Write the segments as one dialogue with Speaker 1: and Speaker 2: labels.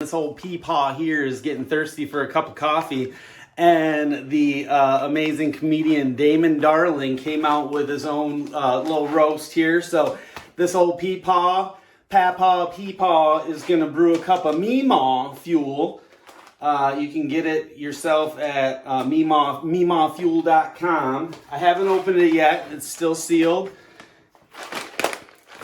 Speaker 1: This old Peepaw here is getting thirsty for a cup of coffee, and the amazing comedian Damon Darling came out with his own little roast here. So this old Peepaw is going to brew a cup of Meemaw fuel. You can get it yourself at meemawfuel.com. I haven't opened it yet. It's still sealed.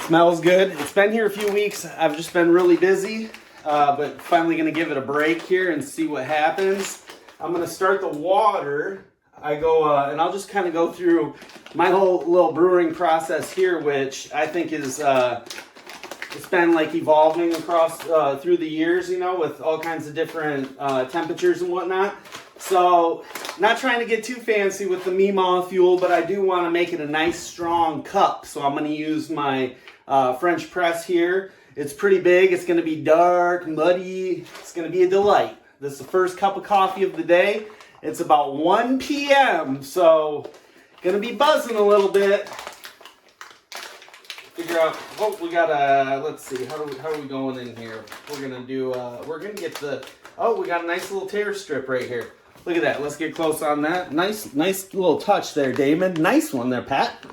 Speaker 1: Smells good. It's been here a few weeks. I've just been really busy. But finally going to give it a break here and see what happens. I'm going to start the water. And I'll just kind of go through my whole little brewing process here, which I think is, it's been like evolving across, through the years, you know, with all kinds of different, temperatures and whatnot. So, not trying to get too fancy with the Meemaw fuel, but I do want to make it a nice strong cup. So I'm going to use my, French press here. It's pretty big. It's going to be dark, muddy. It's going to be a delight. This is the first cup of coffee of the day. It's about 1 p.m. So, going to be buzzing a little bit. Figure out, we got let's see, how are we going in here? We're going to do, we got a nice little tear strip right here. Look at that. Let's get close on that. Nice little touch there, Damon. Nice one there, Pat.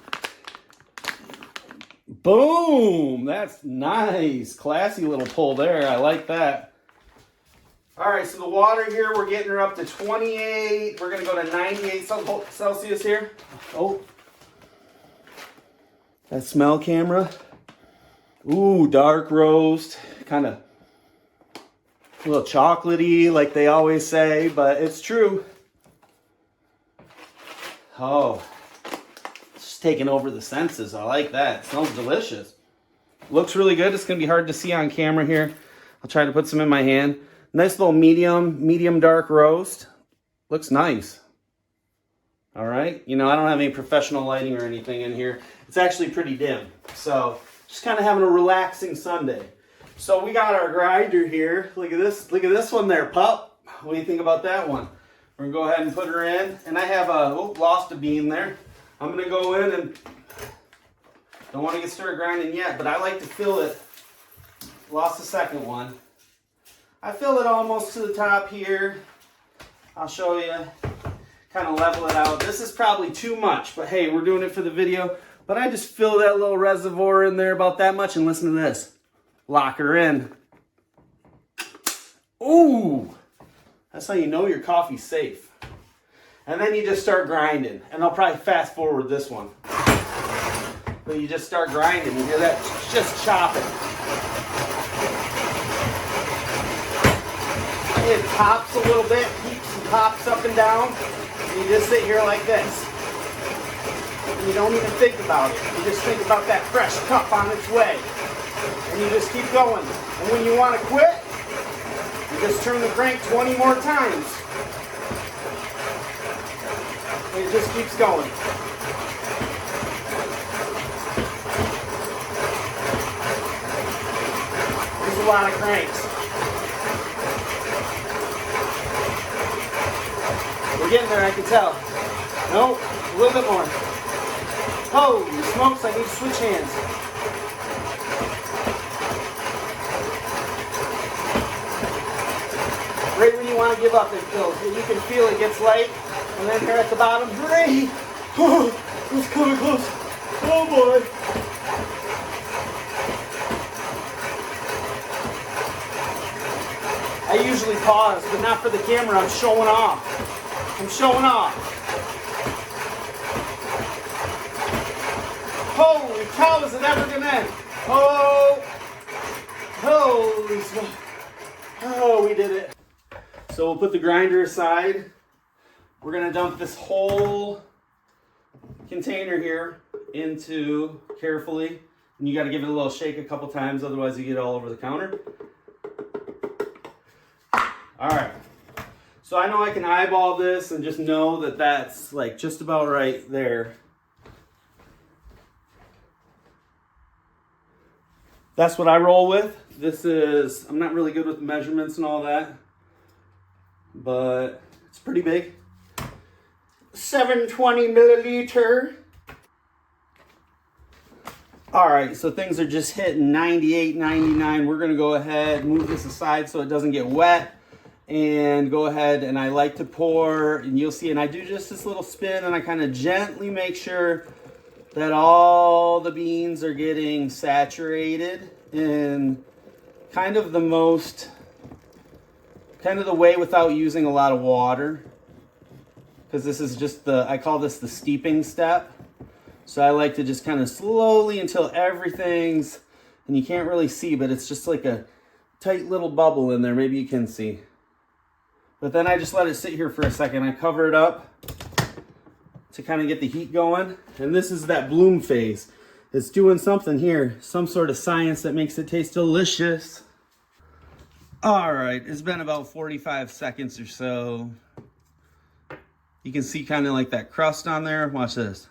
Speaker 1: Boom! That's nice. Classy little pull there. I like that. All right, so the water here, we're getting her up to 28. We're going to go to 98 Celsius here. Oh. That smell, camera. Ooh, dark roast. Kind of a little chocolatey, like they always say, but it's true. Oh. Taking over the senses. I like that. It smells delicious. Looks really good. It's going to be hard to see on camera here. I'll try to put some in my hand. Nice little medium dark roast. Looks nice. All right. You know, I don't have any professional lighting or anything in here. It's actually pretty dim. So, just kind of having a relaxing Sunday. So, we got our grinder here. Look at this. Look at this one there, pup. What do you think about that one? We're going to go ahead and put her in. And I have lost a bean there. I'm going to go in and don't want to get started grinding yet, but I like to fill it. Lost the second one. I fill it almost to the top here. I'll show you. Kind of level it out. This is probably too much, but hey, we're doing it for the video. But I just fill that little reservoir in there about that much, and listen to this. Lock her in. Ooh! That's how you know your coffee's safe. And then you just start grinding. And I'll probably fast forward this one. But you just start grinding. You hear that? Just chopping. It pops a little bit, peeps and pops up and down. And you just sit here like this. And you don't even think about it. You just think about that fresh cup on its way. And you just keep going. And when you want to quit, you just turn the crank 20 more times. It just keeps going. There's a lot of cranks. We're getting there, I can tell. Nope, a little bit more. Holy smokes, I need to switch hands. Right when you want to give up, you can feel it gets light. And then here at the bottom, hooray! Oh, it's coming close. Oh boy! I usually pause, but not for the camera. I'm showing off. I'm showing off. Holy cow, is it ever gonna end? Oh! Holy smokes. Oh, we did it. So we'll put the grinder aside. We're going to dump this whole container here into carefully. And you got to give it a little shake a couple times, otherwise you get it all over the counter. All right. So I know I can eyeball this and just know that that's like just about right there. That's what I roll with. I'm not really good with measurements and all that, but it's pretty big. 720 milliliter. All right, so things are just hitting 98, 99. We're gonna go ahead, move this aside so it doesn't get wet, and go ahead, and I like to pour, and you'll see, and I do just this little spin, and I kind of gently make sure that all the beans are getting saturated in kind of the way without using a lot of water, because this is just I call this the steeping step. So I like to just kind of slowly until everything's, and you can't really see, but it's just like a tight little bubble in there. Maybe you can see. But then I just let it sit here for a second. I cover it up to kind of get the heat going. And this is that bloom phase. It's doing something here, some sort of science that makes it taste delicious. All right, it's been about 45 seconds or so. You can see kind of like that crust on there. Watch this.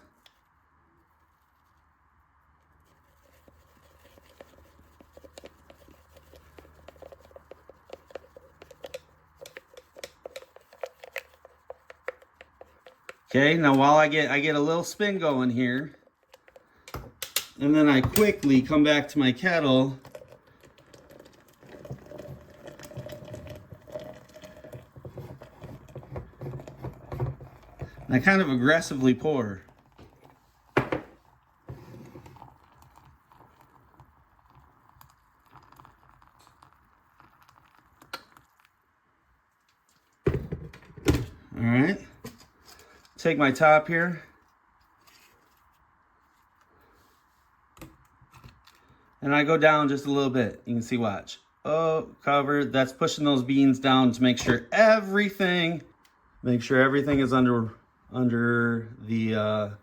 Speaker 1: Okay, now while I get a little spin going here, and then I quickly come back to my kettle. And I kind of aggressively pour. All right. Take my top here. And I go down just a little bit. You can see, watch. Oh, covered. That's pushing those beans down to make sure everything is under the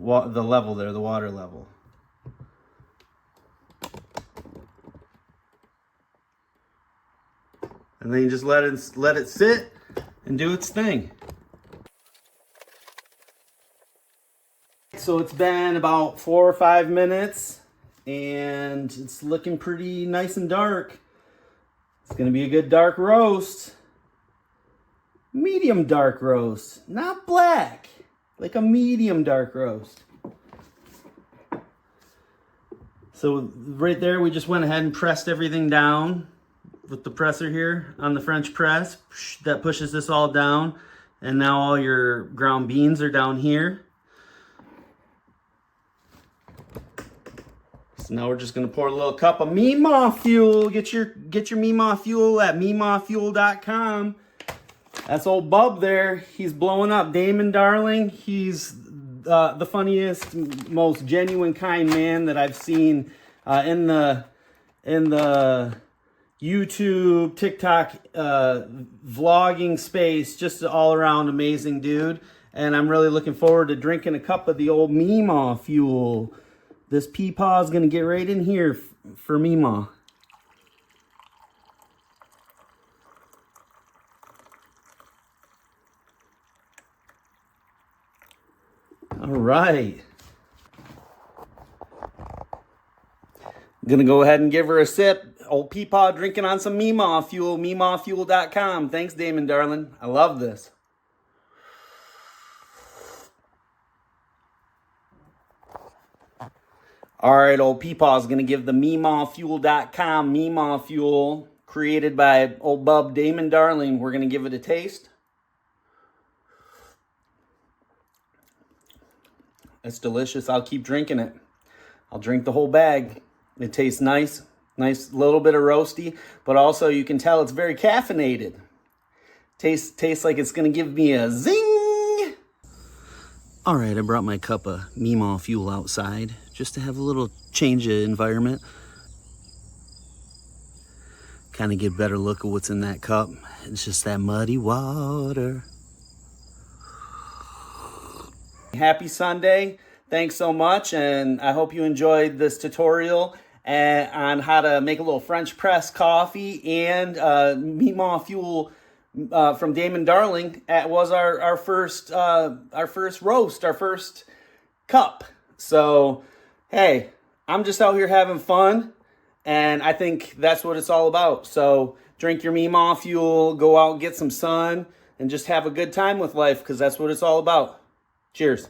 Speaker 1: level there, the water level. And then you just let it sit and do its thing. So it's been about 4 or 5 minutes, and it's looking pretty nice and dark. It's gonna be a good dark roast. Medium dark roast, not black, like a medium dark roast. So right there, we just went ahead and pressed everything down with the presser here on the French press. That pushes this all down, and now all your ground beans are down here. So now we're just gonna pour a little cup of Meemaw fuel. Get your Meemaw fuel at meemawfuel.com. That's old Bub there. He's blowing up. Damon Darling. He's the funniest, most genuine, kind man that I've seen in the YouTube, TikTok, vlogging space. Just an all around amazing dude. And I'm really looking forward to drinking a cup of the old Meemaw fuel. This Peepaw is going to get right in here for Meemaw. All right. I'm going to go ahead and give her a sip. Old Peepaw drinking on some Meemaw fuel, meemawfuel.com. Thanks, Damon, darling. I love this. All right, old Peepaw is going to give the meemawfuel.com Meemaw fuel created by old Bub Damon Darling. We're going to give it a taste. It's delicious. I'll keep drinking it. I'll drink the whole bag. It tastes nice. Nice little bit of roasty, but also you can tell it's very caffeinated. Tastes like it's going to give me a zing. All right, I brought my cup of Meemaw fuel outside just to have a little change of environment. Kind of get a better look at what's in that cup. It's just that muddy water. Happy Sunday. Thanks so much, and I hope you enjoyed this tutorial on how to make a little French press coffee and Meemaw fuel from Damon Darling. Was our first roast, our first cup. So, hey, I'm just out here having fun, and I think that's what it's all about. So, drink your Meemaw fuel, go out and get some sun, and just have a good time with life, because that's what it's all about. Cheers.